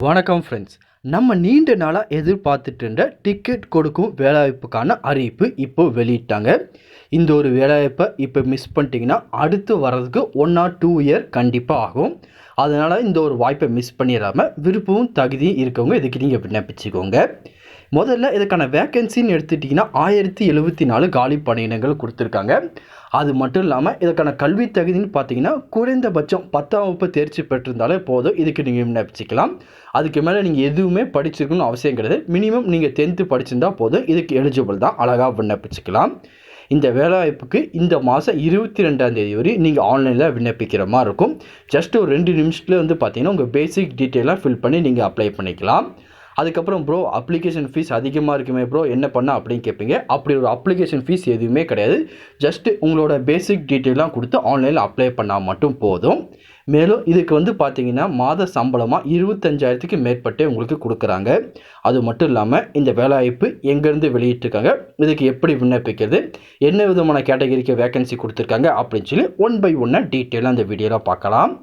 வணக்கம் ஃப்ரெண்ட்ஸ். நம்ம நீண்ட நாளாக எதிர்பார்த்துட்டு இருந்த டிக்கெட் கொடுக்கும் வேலைவாய்ப்புக்கான அறிவிப்பு இப்போ வெளியிட்டாங்க. இந்த ஒரு வேலைவாய்ப்பை இப்போ மிஸ் பண்ணிட்டீங்கன்னா அடுத்து வர்றதுக்கு 1 or 2 இயர் கண்டிப்பாக ஆகும். அதனால் இந்த ஒரு வாய்ப்பை மிஸ் பண்ணிடாமல் விருப்பமும் தகுதியும் இருக்கவங்க இதுக்கு நீங்கள் விண்ணப்பிச்சுக்கோங்க. முதல்ல இதுக்கான வேக்கன்சின்னு எடுத்துட்டிங்கன்னா 1074 காலி பணியிடங்கள் கொடுத்துருக்காங்க. அது மட்டும் இல்லாமல் இதுக்கான கல்வி தகுதின்னு பார்த்தீங்கன்னா குறைந்தபட்சம் 10ஆம் வகுப்பு தேர்ச்சி பெற்றிருந்தாலே போதும் இதுக்கு நீங்கள் விண்ணப்பிச்சிக்கலாம். அதுக்கு மேலே நீங்கள் எதுவுமே படிச்சிருக்கணும்னு அவசியம் கிடையாது. மினிமம் நீங்கள் 10th படிச்சிருந்தால் போதும் இதுக்கு எலிஜிபிள் தான், அழகாக விண்ணப்பிச்சிக்கலாம். இந்த வேலைவாய்ப்புக்கு இந்த மாதம் 22ஆம் தேதி வரை நீங்கள் ஆன்லைனில் விண்ணப்பிக்கிற மாதிரி இருக்கும். ஜஸ்ட் ஒரு 2 நிமிஷத்தில் பார்த்தீங்கன்னா உங்கள் பேசிக் டீட்டெயிலாக ஃபில் பண்ணி நீங்கள் அப்ளை பண்ணிக்கலாம். அதுக்கப்புறம் ப்ரோ அப்ளிகேஷன் ஃபீஸ் அதிகமாக இருக்குமே ப்ரோ என்ன பண்ண அப்படின்னு கேட்பீங்க. அப்படி ஒரு அப்ளிகேஷன் ஃபீஸ் எதுவுமே கிடையாது. ஜஸ்ட்டு உங்களோட பேசிக் டீட்டெயிலாம் கொடுத்து ஆன்லைனில் அப்ளை பண்ணால் மட்டும் போதும். மேலும் இதுக்கு பார்த்தீங்கன்னா மாத சம்பளமாக 25,000க்கு மேற்பட்டே உங்களுக்கு கொடுக்குறாங்க. அது மட்டும் இல்லாமல் இந்த வேலைவாய்ப்பு எங்கேருந்து வெளியிட்டிருக்காங்க, இதுக்கு எப்படி விண்ணப்பிக்கிறது, என்ன விதமான கேட்டகரிக்கு வேக்கன்சி கொடுத்துருக்காங்க அப்படின்னு சொல்லி 1 by 1 டீட்டெயிலாக அந்த வீடியோவில் பார்க்கலாம்.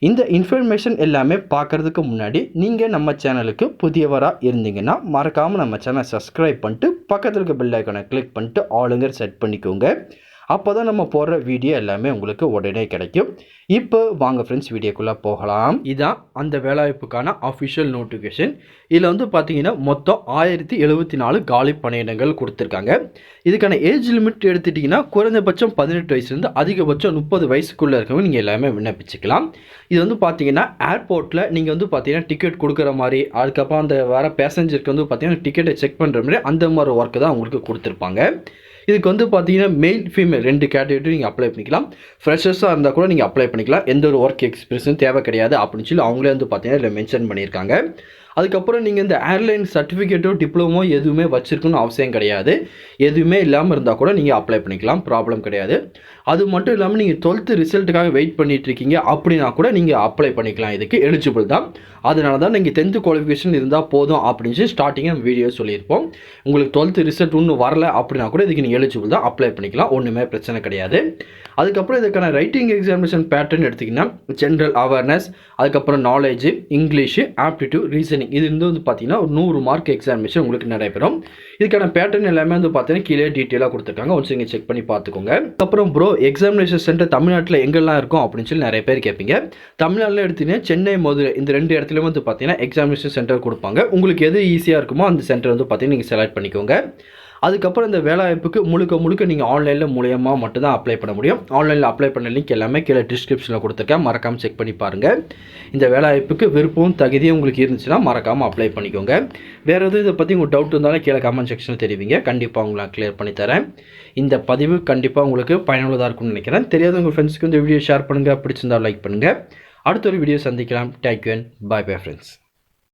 இந்த இன்ஃபர்மேஷன் எல்லாமே பார்க்குறதுக்கு முன்னாடி நீங்கள் நம்ம சேனலுக்கு புதியவராக இருந்தீங்கன்னா மறக்காமல் நம்ம சேனலை சப்ஸ்கிரைப் பண்ணிட்டு பக்கத்தில் இருக்க பெல் ஐக்கானை கிளிக் பண்ணிட்டு ஆளுங்கர் செட் பண்ணிக்கோங்க. அப்போ தான் நம்ம போடுற வீடியோ எல்லாமே உங்களுக்கு உடனே கிடைக்கும். இப்போ வாங்க ஃப்ரெண்ட்ஸ் வீடியோக்குள்ளே போகலாம். இதுதான் அந்த வேலைவாய்ப்புக்கான அஃபிஷியல் நோட்டிஃபிகேஷன். இதில் பார்த்தீங்கன்னா மொத்தம் 1074 காலி பணியிடங்கள் கொடுத்துருக்காங்க. இதுக்கான ஏஜ் லிமிட் எடுத்துட்டிங்கன்னா குறைந்தபட்சம் 18 வயசுலேருந்து அதிகபட்சம் 30 வயசுக்குள்ளே இருக்கவங்க நீங்கள் எல்லாமே விண்ணப்பிச்சுக்கலாம். இது பார்த்தீங்கன்னா ஏர்போர்ட்டில் நீங்கள் பார்த்தீங்கன்னா டிக்கெட் கொடுக்குற மாதிரி, அதுக்கப்புறம் அந்த வர பேசஞ்சருக்கு பார்த்தீங்கன்னா டிக்கெட்டை செக் பண்ணுற மாதிரி அந்த மாதிரி ஒர்க்கு தான் உங்களுக்கு கொடுத்துருப்பாங்க. இதுக்கு பார்த்தீங்கன்னா மெயில் ஃபீமேல் 2 கேட்டகரி நீங்கள் அப்ளை பண்ணிக்கலாம். ஃப்ரெஷர்ஸாக இருந்தால் கூட நீங்கள் அப்ளை பண்ணிக்கலாம். எந்த ஒரு ஒர்க் எக்ஸ்பீரியன்ஸும் தேவை கிடையாது அப்படின்னு சொல்லி அவங்களே பார்த்தீங்கன்னா இதில் மென்ஷன் பண்ணியிருக்காங்க. அதுக்கப்புறம் நீங்கள் இந்த ஏர்லைன் சர்டிஃபிகேட்டோ டிப்ளமோ எதுவுமே வச்சுருக்கணும்னு அவசியம் கிடையாது. எதுவுமே இல்லாமல் இருந்தால் கூட நீங்கள் அப்ளை பண்ணிக்கலாம், ப்ராப்ளம் கிடையாது. அது மட்டும் இல்லாமல் நீங்கள் 12th ரிசல்ட்டுக்காக வெயிட் பண்ணிகிட்ருக்கீங்க அப்படின்னா கூட நீங்கள் அப்ளை பண்ணிக்கலாம், இதுக்கு எலிஜிபிள் தான். அதனால தான் நீங்கள் 10th குவாலிஃபிகேஷன் இருந்தால் போதும் அப்படின்னு சொல்லி ஸ்டார்டிங் நம்ம வீடியோ சொல்லியிருப்போம். உங்களுக்கு 12th ரிசல்ட் ஒன்றும் வரல அப்படின்னா கூட இதுக்கு நீங்கள் எலிஜிபிள் தான், அப்ளை பண்ணிக்கலாம், ஒன்றுமே பிரச்சனை கிடையாது. அதுக்கப்புறம் இதுக்கான ரைட்டிங் எக்ஸாமினேஷன் பேட்டர்ன் எடுத்திங்கன்னா ஜென்ரல் அவேர்னஸ், அதுக்கப்புறம் நாலேஜ், இங்கிலீஷு, ஆப்டிடியூட், ரீசனிங் இது பார்த்தீங்கன்னா ஒரு 100 மார்க் எக்ஸாமினேஷன் உங்களுக்கு நடைபெறும். இதுக்கான பேட்டர்ன் எல்லாமே பார்த்தீங்கன்னா கீழே டீட்டெயிலாக கொடுத்துருக்காங்க. ஒன்ஸ் நீங்கள் செக் பண்ணி பார்த்துக்கோங்க. அப்புறம் ப்ரோ எக்ஸாமினேஷன் சென்டர் தமிழ்நாட்டில் எங்கெல்லாம் இருக்கும் அப்படின்னு சொல்லி நிறைய பேர் கேட்பீங்க. தமிழ்நாட்டில் எடுத்தீங்கன்னா சென்னை, மதுரை இந்த 2 இடத்துலையும் பார்த்தீங்கன்னா எக்ஸாமினேஷன் சென்டர் கொடுப்பாங்க. உங்களுக்கு எது ஈஸியாக இருக்குமோ அந்த சென்டர் பார்த்தீங்கன்னா நீங்கள் செலக்ட் பண்ணிக்கோங்க. அதுக்கப்புறம் இந்த வேலைவாய்ப்புக்கு முழுக்க நீங்கள் ஆன்லைனில் மூலியமாக மட்டும்தான் அப்ளை பண்ண முடியும். ஆன்லைனில் அப்ளை பண்ண லிங்க் எல்லாமே கீழே டிஸ்கிரிப்ஷனில் கொடுத்துருக்கேன், மறக்காமல் செக் பண்ணி பாருங்கள். இந்த வேலைவாய்ப்புக்கு விருப்பம் தகுதியும் உங்களுக்கு இருந்துச்சுன்னா மறக்காமல் அப்ளை பண்ணிக்கோங்க. வேறு எதுவும் இதை பற்றி உங்களுக்கு டவுட் இருந்தாலும் கீழே கமெண்ட் செக்ஷனில் தெரிவிங்க, கண்டிப்பாக உங்களை கிளியர் பண்ணித்தரேன். இந்த பதிவு கண்டிப்பாக உங்களுக்கு பயனுள்ளதாக இருக்கும்னு நினைக்கிறேன். தெரியாத உங்கள் ஃப்ரெண்ட்ஸ்க்கு இந்த வீடியோ ஷேர் பண்ணுங்கள், பிடிச்சிருந்தால் லைக் பண்ணுங்கள். அடுத்த ஒரு வீடியோ சந்திக்கலாம். Thank you and bye bye friends.